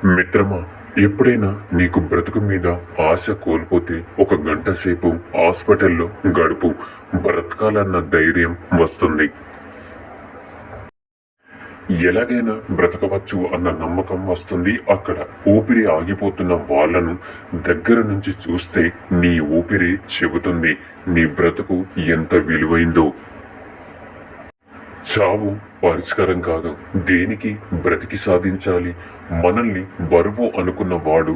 మిత్రమా, ఎప్పుడైనా నీకు బ్రతుకు మీద ఆశ కోల్పోతే ఒక గంట సేపు హాస్పిటల్లో గడుపు, బ్రతకాలన్న ధైర్యం వస్తుంది. ఎలాగైనా బ్రతకవచ్చు అన్న నమ్మకం వస్తుంది. అక్కడ ఊపిరి ఆగిపోతున్న వాళ్ళను దగ్గర నుంచి చూస్తే నీ ఊపిరి చెబుతుంది నీ బ్రతుకు ఎంత విలువైందో. చావు పరిష్కారం కాదు, దేనికి బ్రతికి సాధించాలి. మనల్ని బరువు అనుకున్న వాడు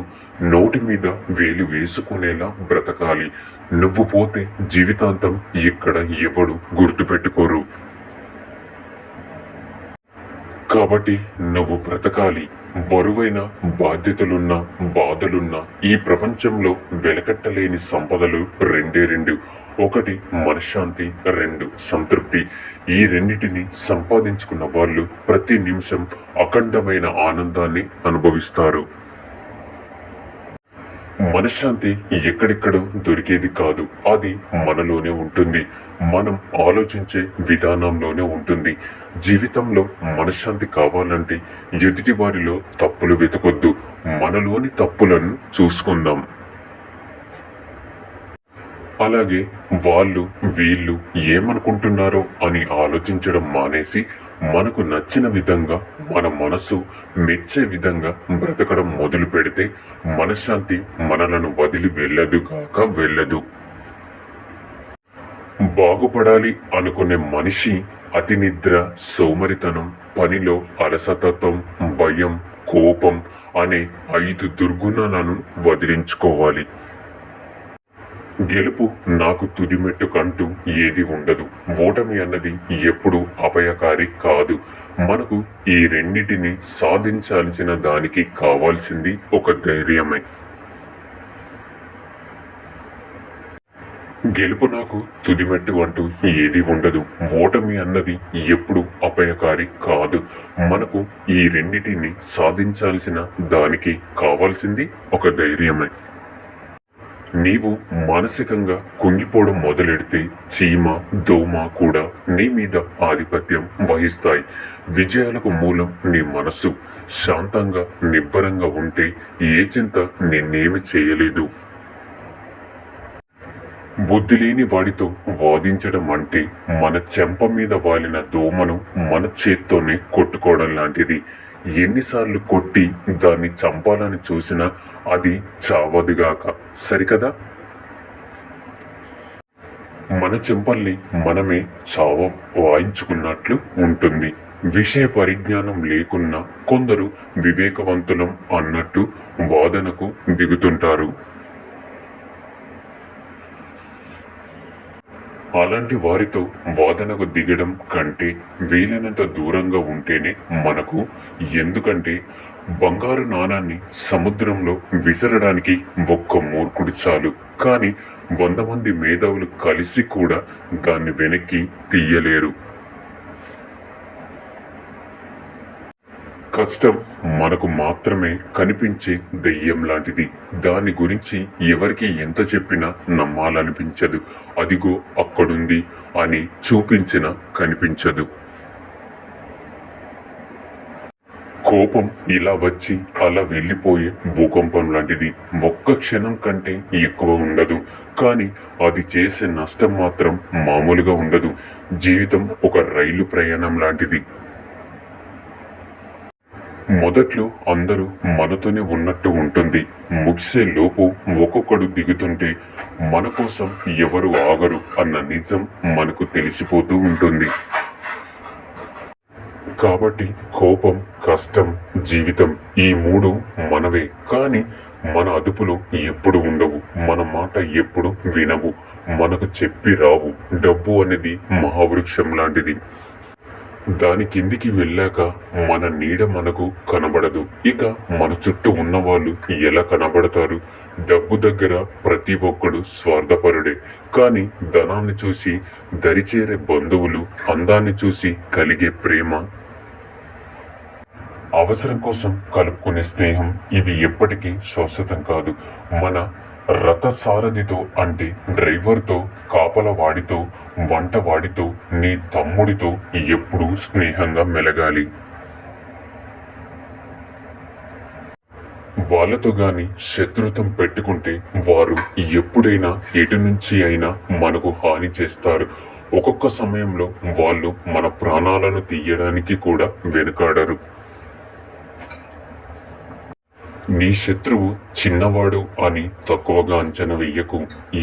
నోటి మీద వేలు వేసుకునేలా బ్రతకాలి. నువ్వు పోతే జీవితాంతం ఇక్కడ ఎవడు గుర్తుపెట్టుకోరు. కాబట్టి నువ్వు బ్రతకాలి. బరువైన బాధ్యతలున్నా బాధలున్నా ఈ ప్రపంచంలో వెలకట్టలేని సంపదలు రెండే రెండు. ఒకటి మనశ్శాంతి, రెండు సంతృప్తి. ఈ రెండిటిని సంపాదించుకున్న వాళ్ళు ప్రతి నిమిషం అఖండమైన ఆనందాన్ని అనుభవిస్తారు. మనశ్శాంతి ఎక్కడెక్కడో దొరికేది కాదు, అది మనలోనే ఉంటుంది. మనం ఆలోచించే విధానంలోనే ఉంటుంది. జీవితంలో మనశ్శాంతి కావాలంటే ఎదుటి వారిలో తప్పులు వెతకొద్దు, మనలోని తప్పులను చూసుకుందాం. అలాగే వాళ్ళు వీళ్ళు ఏమనుకుంటున్నారో అని ఆలోచించడం మానేసి మనకు నచ్చిన విధంగా, మన మనసు మెచ్చే విధంగా బ్రతకడం మొదలు పెడితే మనశ్శాంతి మనలను వదిలి వెళ్ళదు. బాగుపడాలి అనుకునే మనిషి అతి నిద్ర, సోమరితనం, పనిలో అలసతత్వం, భయం, కోపం అనే 5 దుర్గుణాలను వదిలించుకోవాలి. గెలుపు నాకు తుదిమెట్టు కంటూ ఏది ఉండదు. ఓటమి అన్నది ఎప్పుడు అపాయకారి కాదు. మనకు ఈ రెండింటిని సాధించాల్సిన దానికి కావాల్సింది ఒక ధైర్యమే. గెలుపు నాకు తుదిమెట్టు అంటూ ఏది ఉండదు. ఓటమి అన్నది ఎప్పుడు అపాయకారి కాదు. మనకు ఈ రెండింటిని సాధించాల్సిన దానికి కావాల్సింది ఒక ధైర్యమే. నీవు మానసికంగా కుంగిపోవడం మొదలెడితే చీమ, దోమ కూడా నీ మీద ఆధిపత్యం వహిస్తాయి. విజయాలకు మూలం నీ మనస్సు. శాంతంగా, నిబ్బరంగా ఉంటే ఏ చింత నిన్నేమి చేయలేదు. బుద్ధి లేని వాడితో వాదించడం అంటే మన చెంప మీద వాలిన దోమను మన చేత్తోనే కొట్టుకోవడం లాంటిది. ఎన్నిసార్లు కొట్టి దాన్ని చంపాలని చూసినా అది చావదుగాక, సరికదా? మన చెంపల్ని మనమే చావ వాయించుకున్నట్లు ఉంటుంది. విషయ పరిజ్ఞానం లేకున్నా కొందరు వివేకవంతులం అన్నట్టు వాదనకు దిగుతుంటారు. అలాంటి వారితో వాదనకు దిగడం కంటే వీలైనంత దూరంగా ఉంటేనే మనకు. ఎందుకంటే బంగారు నాణాన్ని సముద్రంలో విసరడానికి ఒక్క మూర్ఖుడు చాలు, కానీ 100 మంది మేధావులు కలిసి కూడా దాన్ని వెనక్కి తీయలేరు. కష్టం మనకు మాత్రమే కనిపించే దెయ్యం లాంటిది. దాని గురించి ఎవరికి ఎంత చెప్పినా నమ్మాలనిపించదు. అదిగో అక్కడుంది అని చూపించినా కనిపించదు. కోపం ఇలా వచ్చి అలా వెళ్ళిపోయే భూకంపం లాంటిది. ఒక్క క్షణం కంటే ఎక్కువ ఉండదు, కానీ అది చేసే నష్టం మాత్రం మామూలుగా ఉండదు. జీవితం ఒక రైలు ప్రయాణం లాంటిది. మొదట్లో అందరూ మనతోనే ఉన్నట్టు ఉంటుంది. ముగిసే లోపు ఒక్కొక్కడు దిగుతుంటే మన కోసం ఎవరు ఆగరు అన్న నిజం మనకు తెలిసిపోతూ ఉంటుంది. కాబట్టి కోపం, కష్టం, జీవితం ఈ 3 మనవే, కానీ మన అదుపులో ఎప్పుడు ఉండవు. మన మాట ఎప్పుడు వినవు, మనకు చెప్పి రావు. డబ్బు అనేది మహావృక్షం లాంటిది. దాని కిందికి వెళ్ళాక మన నీడ మనకు కనబడదు. ఇక మన చుట్టూ ఉన్నవాళ్ళు ఎలా కనబడతారు? డబ్బు దగ్గర ప్రతి ఒక్కడు స్వార్థపరుడే, కానీ ధనాన్ని చూసి దరిచేరే బంధువులు, అందాన్ని చూసి కలిగే ప్రేమ, అవసరం కోసం కలుపుకునే స్నేహం, ఇవి ఎప్పటికీ శాశ్వతం కాదు. మన రథసారథితో అంటే డ్రైవర్తో, కాపలవాడితో, వంటవాడితో, నీ తమ్ముడితో ఎప్పుడూ స్నేహంగా మెలగాలి. వాళ్ళతో గాని శత్రుత్వం పెట్టుకుంటే వారు ఎప్పుడైనా ఎటు నుంచి అయినా మనకు హాని చేస్తారు. ఒక్కొక్క సమయంలో వాళ్ళు మన ప్రాణాలను తీయడానికి కూడా వెనుకాడరు. నీ శత్రువు చిన్నవాడు అని తక్కువగా అంచనా వెయ్యకు.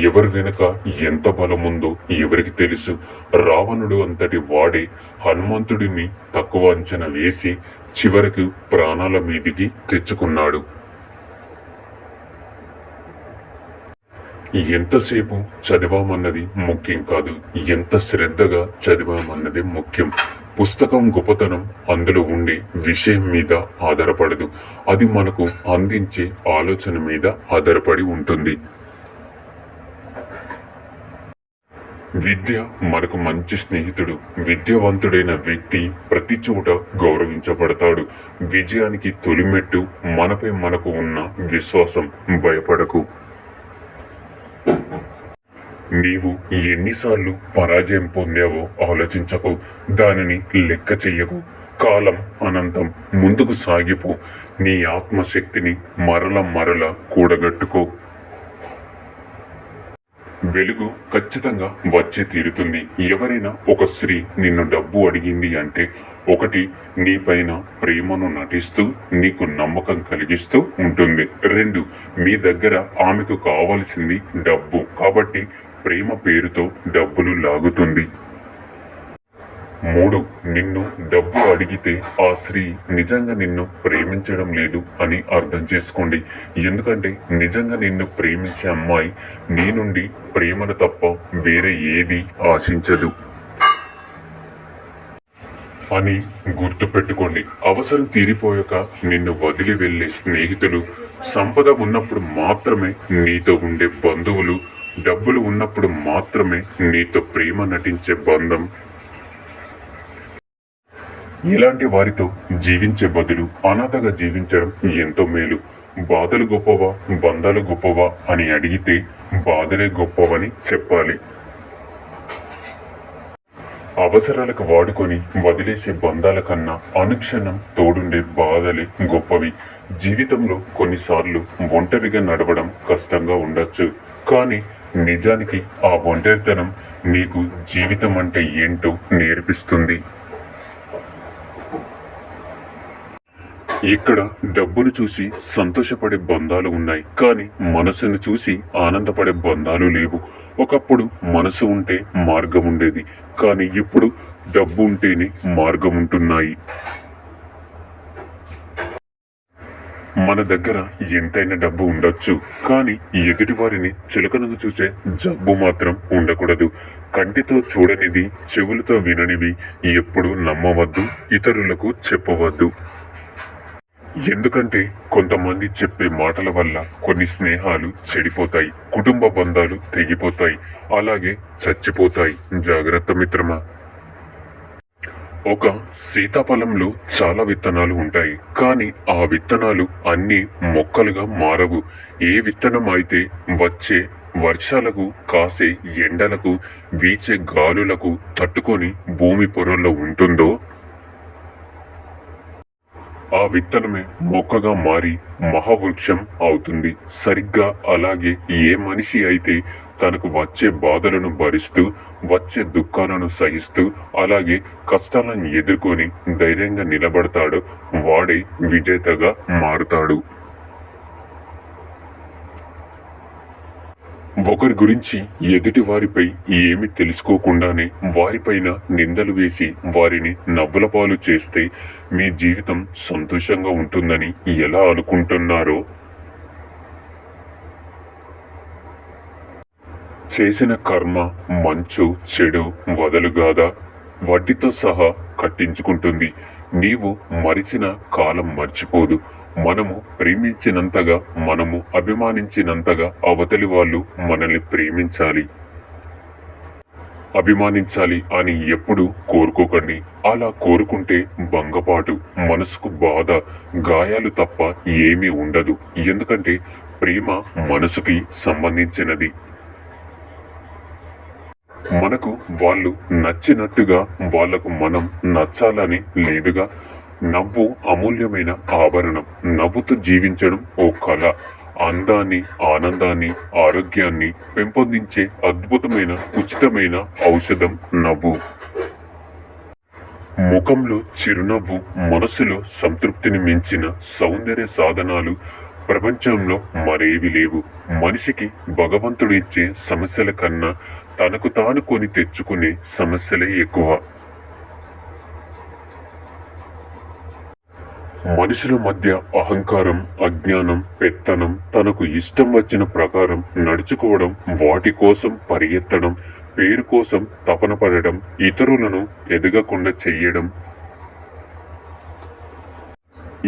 ఎవరి వెనుక ఎంత బలముందో ఎవరికి తెలుసు. రావణుడు అంతటి వాడే హనుమంతుడిని తక్కువ అంచనా వేసి చివరకు ప్రాణాల మీదికి తెచ్చుకున్నాడు. ఎంతసేపు చదివామన్నది ముఖ్యం కాదు, ఎంత శ్రద్ధగా చదివామన్నది ముఖ్యం. పుస్తకం గొప్పతనం అందులో ఉండే విషయం మీద ఆధారపడదు, అది మనకు అందించే ఆలోచన మీద ఆధారపడి ఉంటుంది. విద్య మనకు మంచి స్నేహితుడు. విద్యావంతుడైన వ్యక్తి ప్రతి చోట గౌరవించబడతాడు. విజయానికి తొలిమెట్టు మనపై మనకు ఉన్న విశ్వాసం. భయపడకు. నీవు ఎన్నిసార్లు పరాజయం పొందావో ఆలోచించకు, దానిని లెక్క చెయ్యకు. కాలం అనంతం, ముందుకు సాగిపో. నీ ఆత్మశక్తిని మరల కూడగట్టుకో. వెలుగు ఖచ్చితంగా వచ్చే తీరుతుంది. ఎవరైనా ఒక స్త్రీ నిన్ను డబ్బు అడిగింది అంటే ఒకటి, నీపైన ప్రేమను నటిస్తూ నీకు నమ్మకం కలిగిస్తూ ఉంటుంది. 2, మీ దగ్గర ఆమెకు కావలసింది డబ్బు కాబట్టి ప్రేమ పేరుతో డబ్బులు లాగుతుంది. 3, నిన్ను డబ్బు అడిగితే ఆ స్త్రీ నిజంగా నిన్ను ప్రేమించడం లేదు అని అర్థం చేసుకోండి. ఎందుకంటే నిజంగా నిన్ను ప్రేమించే అమ్మాయి నీ నుండి ప్రేమను తప్ప వేరే ఏది ఆశించదు అని గుర్తుపెట్టుకోండి. అవసరం తీరిపోయాక నిన్ను వదిలి వెళ్లే స్నేహితులు, సంపద ఉన్నప్పుడు మాత్రమే నీతో ఉండే బంధువులు, డబ్బులు ఉన్నప్పుడు మాత్రమే నీతో ప్రేమ నటించే బంధం, ఇలాంటి వారితో జీవించే బదులు అనాథగా జీవించడం ఎంతో మేలు. బాధలు గొప్పవా బంధాలు గొప్పవా అని అడిగితే బాధలే గొప్పవని చెప్పాలి. అవసరాలకు వాడుకొని వదిలేసే బంధాల కన్నా అనుక్షణం తోడుండే బాధలే గొప్పవి. జీవితంలో కొన్నిసార్లు ఒంటరిగా నడవడం కష్టంగా ఉండొచ్చు, కానీ నిజానికి ఆ ఒంటరితనం నీకు జీవితం అంటే ఏంటో నేర్పిస్తుంది. ఇక్కడ డబ్బును చూసి సంతోషపడే బంధాలు ఉన్నాయి, కానీ మనసును చూసి ఆనందపడే బంధాలు లేవు. ఒకప్పుడు మనసు ఉంటే మార్గం ఉండేది, కానీ ఇప్పుడు డబ్బు ఉంటేనే మార్గం ఉంటున్నాయి. మన దగ్గర ఎంతైనా డబ్బు ఉండొచ్చు, కానీ ఎదుటి వారిని చులకనగా చూసే జబ్బు మాత్రం ఉండకూడదు. కంటితో చూడనిది, చెవులతో విననివి ఎప్పుడు నమ్మవద్దు, ఇతరులకు చెప్పవద్దు. ఎందుకంటే కొంతమంది చెప్పే మాటల వల్ల కొన్ని స్నేహాలు చెడిపోతాయి, కుటుంబ బంధాలు తెగిపోతాయి, అలాగే చచ్చిపోతాయి. జాగ్రత్త మిత్రమా. ఒక సీతాఫలంలో చాలా విత్తనాలు ఉంటాయి, కానీ ఆ విత్తనాలు అన్నీ మొక్కలుగా మారవు. ఏ విత్తనం అయితే వచ్చే వర్షాలకు, కాసే ఎండలకు, వీచే గాలులకు తట్టుకొని భూమి పొరల్లో ఉంటుందో ఆ విత్తనమే మొక్కగా మారి మహావృక్షం అవుతుంది. సరిగ్గా అలాగే ఏ మనిషి అయితే తనకు వచ్చే బాధలను భరిస్తూ, వచ్చే దుఃఖాలను సహిస్తూ, అలాగే కష్టాలను ఎదుర్కొని ధైర్యంగా నిలబడతాడో వాడే విజేతగా మారుతాడు. ఒకరి గురించి ఎదుటి వారిపై ఏమి తెలుసుకోకుండానే వారిపైన నిందలు వేసి వారిని నవ్వుల పాలు చేస్తే మీ జీవితం సంతోషంగా ఉంటుందని ఎలా అనుకుంటున్నారో. చేసిన కర్మ మంచు చెడు వదలుగాదా వడ్డీతో సహా కట్టించుకుంటుంది. నీవు మరిచిన కాలం మర్చిపోదు. మనము ప్రేమించినంతగా, మనము అభిమానించినంతగా అవతలి వాళ్ళు మనల్ని అభిమానించాలి అని ఎప్పుడు కోరుకోకండి. అలా కోరుకుంటే భంగపాటు, మనసుకు బాధ, గాయాలు తప్ప ఏమీ ఉండదు. ఎందుకంటే ప్రేమ మనసుకి సంబంధించినది. మనకు వాళ్ళు నచ్చినట్టుగా వాళ్లకు మనం నచ్చాలని లేదుగా. నవ్వు అమూల్యమైన ఆభరణం. నవ్వుతూ జీవించడం ఓ కళ. అందాన్ని, ఆనందాన్ని, ఆరోగ్యాన్ని పెంపొందించే అద్భుతమైన, ఉచితమైన ఔషధం నవ్వు. ముఖంలో చిరునవ్వు, మనసులో సంతృప్తిని మించిన సౌందర్య సాధనాలు ప్రపంచంలో మరేవి లేవు. మనిషికి భగవంతుడు ఇచ్చే సమస్యల కన్నా తనకు తాను కొని తెచ్చుకునే సమస్యలే ఎక్కువ. మనుషుల మధ్య అహంకారం, అజ్ఞానం, పెత్తనం, తనకు ఇష్టం వచ్చిన ప్రకారం నడుచుకోవడం, వాటి కోసం పరిగెత్తడం, పేరు కోసం తపన పడడం, ఇతరులను ఎదగకుండా చెయ్యడం,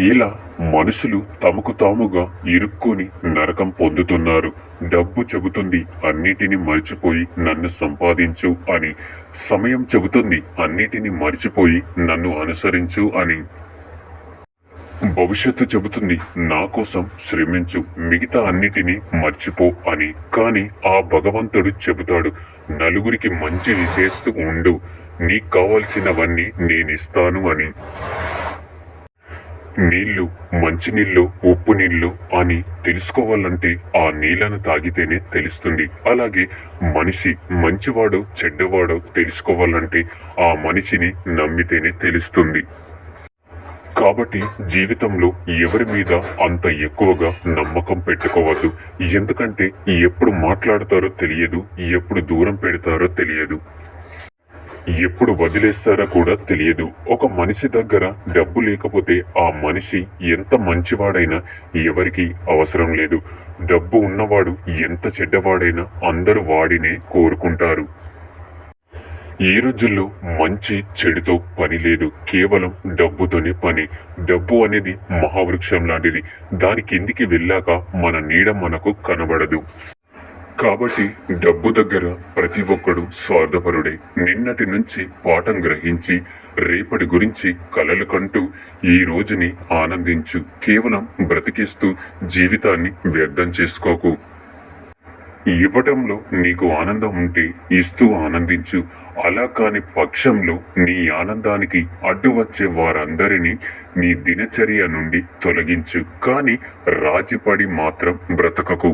ఇలా మనుషులు తమకు తాముగా ఇరుక్కుని నరకం పొందుతున్నారు. డబ్బు చెబుతుంది అన్నిటిని మర్చిపోయి నన్ను సంపాదించు అని. సమయం చెబుతుంది అన్నిటిని మర్చిపోయి నన్ను అనుసరించు అని. భవిష్యత్తు చెబుతుంది నా కోసం శ్రమించు, మిగతా అన్నిటినీ మర్చిపో అని. కాని ఆ భగవంతుడు చెబుతాడు, నలుగురికి మంచిని చేస్తూ ఉండు, నీకు కావలసినవన్నీ నేనిస్తాను అని. నీళ్లు, మంచినీళ్ళు, ఉప్పు నీళ్లు అని తెలుసుకోవాలంటే ఆ నీళ్లను తాగితేనే తెలుస్తుంది. అలాగే మనిషి మంచివాడో చెడ్డవాడో తెలుసుకోవాలంటే ఆ మనిషిని నమ్మితేనే తెలుస్తుంది. కాబట్టి జీవితంలో ఎవరి మీద అంత ఎక్కువగా నమ్మకం పెట్టుకోవద్దు. ఎందుకంటే ఎప్పుడు మాట్లాడతారో తెలియదు, ఎప్పుడు దూరం పెడతారో తెలియదు, ఎప్పుడు వదిలేస్తారో కూడా తెలియదు. ఒక మనిషి దగ్గర డబ్బు లేకపోతే ఆ మనిషి ఎంత మంచివాడైనా ఎవరికి అవసరం లేదు. డబ్బు ఉన్నవాడు ఎంత చెడ్డవాడైనా అందరూ వాడినే కోరుకుంటారు. ఈ రోజుల్లో మంచి చెడుతో పని లేదు, కేవలం డబ్బుతోనే పని. డబ్బు అనేది మహావృక్షం లాంటిది. దాని కిందికి వెళ్ళాక మన నీడ మనకు కనబడదు. కాబట్టి డబ్బు దగ్గర ప్రతి ఒక్కడు స్వార్థపరుడే. నిన్నటి నుంచి పాఠం గ్రహించి రేపటి గురించి కలలు కంటూ ఈ రోజుని ఆనందించు. కేవలం బ్రతికిస్తూ జీవితాన్ని వ్యర్థం చేసుకోకు. ఇవ్వటంలో నీకు ఆనందం ఉంటే ఇస్తూ ఆనందించు. అలా కాని పక్షంలో నీ ఆనందానికి అడ్డు వచ్చే వారందరినీ నీ దినచర్య నుండి తొలగించు. కానీ రాజీపడి మాత్రం బ్రతకకు.